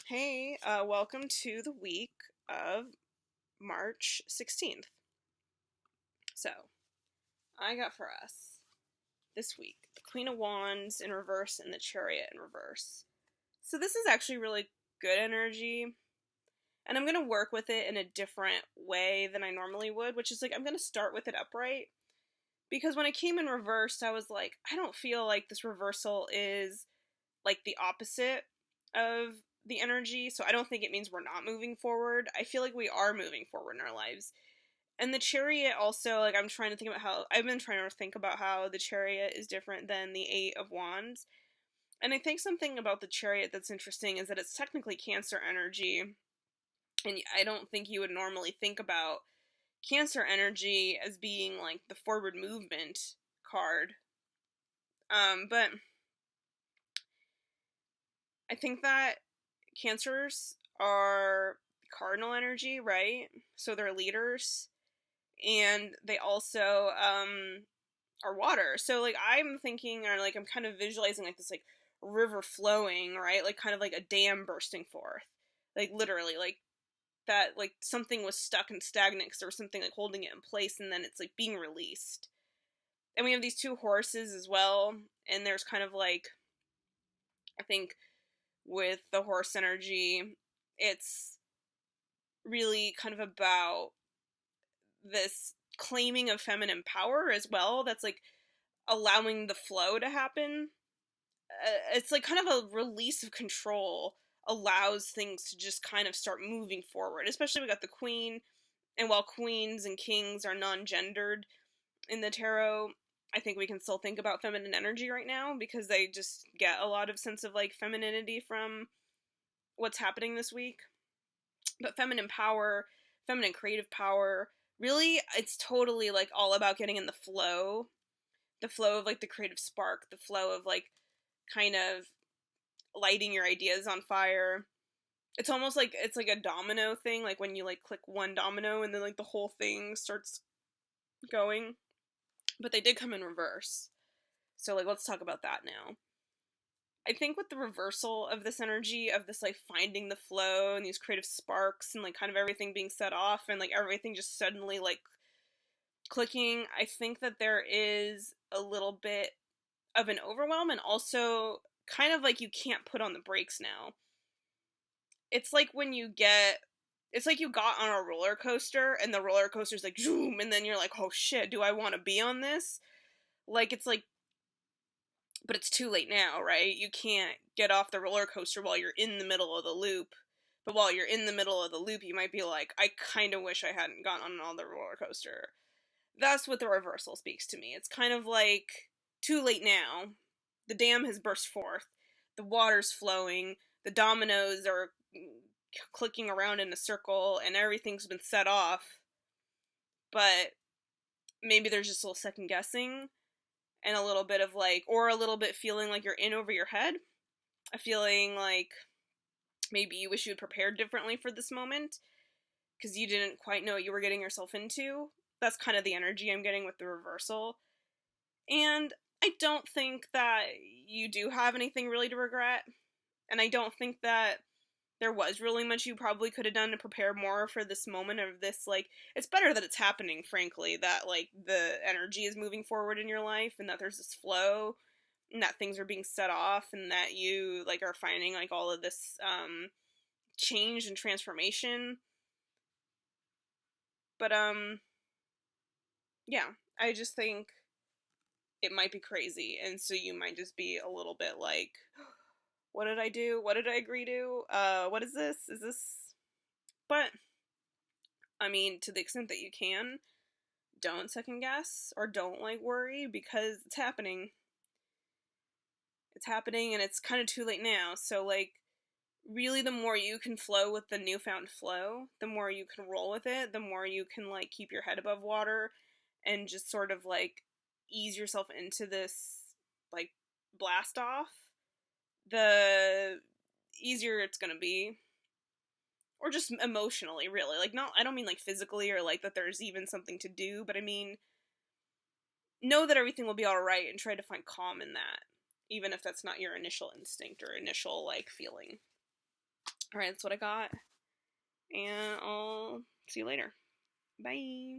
Hey, welcome to the week of March 16th. So, I got for us this week the Queen of Wands in reverse and the Chariot in reverse. So, this is actually really good energy, and I'm going to work with it in a different way than I normally would, which is like I'm going to start with it upright. Because when it came in reversed, I was like, I don't feel like this reversal is like the opposite of the energy, so I don't think it means we're not moving forward. I feel like we are moving forward in our lives. And the Chariot also, like, I've been trying to think about how the Chariot is different than the Eight of Wands. And I think something about the Chariot that's interesting is that it's technically Cancer energy, and I don't think you would normally think about Cancer energy as being like the forward movement card. But I think that Cancers are cardinal energy, right? So they're leaders, and they also are water. So like I'm thinking, or like I'm kind of visualizing like this like river flowing, right? Like kind of like a dam bursting forth, like literally like that, like something was stuck and stagnant because there was something like holding it in place, and then it's like being released. And we have these two horses as well, and there's kind of like, I think with the horse energy, it's really kind of about this claiming of feminine power as well, that's like allowing the flow to happen. It's like kind of a release of control allows things to just kind of start moving forward. Especially we got the queen, and while queens and kings are non-gendered in the tarot, I think we can still think about feminine energy right now because they just get a lot of sense of like femininity from what's happening this week. But feminine power, feminine creative power, really it's totally like all about getting in the flow of like the creative spark, the flow of like kind of lighting your ideas on fire. It's almost like it's like a domino thing, like when you like click one domino and then like the whole thing starts going. But they did come in reverse. So like let's talk about that now. I think with the reversal of this energy, of this like finding the flow and these creative sparks and like kind of everything being set off and like everything just suddenly like clicking, I think that there is a little bit of an overwhelm, and also kind of like you can't put on the brakes now. It's like when you get it's like you got on a roller coaster and the roller coaster's like zoom, and then you're like, "Oh shit, do I want to be on this?" Like it's like, but it's too late now, right? You can't get off the roller coaster while you're in the middle of the loop. But while you're in the middle of the loop, you might be like, I kind of wish I hadn't gone on another roller coaster. That's what the reversal speaks to me. It's kind of like, too late now. The dam has burst forth. The water's flowing. The dominoes are clicking around in a circle, and everything's been set off. But maybe there's just a little second guessing and a little bit of like, or a little bit feeling like you're in over your head. A feeling like maybe you wish you had prepared differently for this moment because you didn't quite know what you were getting yourself into. That's kind of the energy I'm getting with the reversal. And I don't think that you do have anything really to regret. And I don't think that there was really much you probably could have done to prepare more for this moment of this, like, it's better that it's happening, frankly, that, like, the energy is moving forward in your life and that there's this flow and that things are being set off and that you, like, are finding, like, all of this, change and transformation. But, yeah, I just think it might be crazy, and so you might just be a little bit like, what did I do? What did I agree to? What is this? Is this... But, I mean, to the extent that you can, don't second guess or don't like worry because it's happening. It's happening and it's kind of too late now. So like really the more you can flow with the newfound flow, the more you can roll with it, the more you can like keep your head above water and just sort of like ease yourself into this like blast off, the easier it's going to be. Or just emotionally, really. Like, not, I don't mean like physically or like that there's even something to do, but I mean, know that everything will be alright and try to find calm in that, even if that's not your initial instinct or initial, like, feeling. Alright, that's what I got. And I'll see you later. Bye.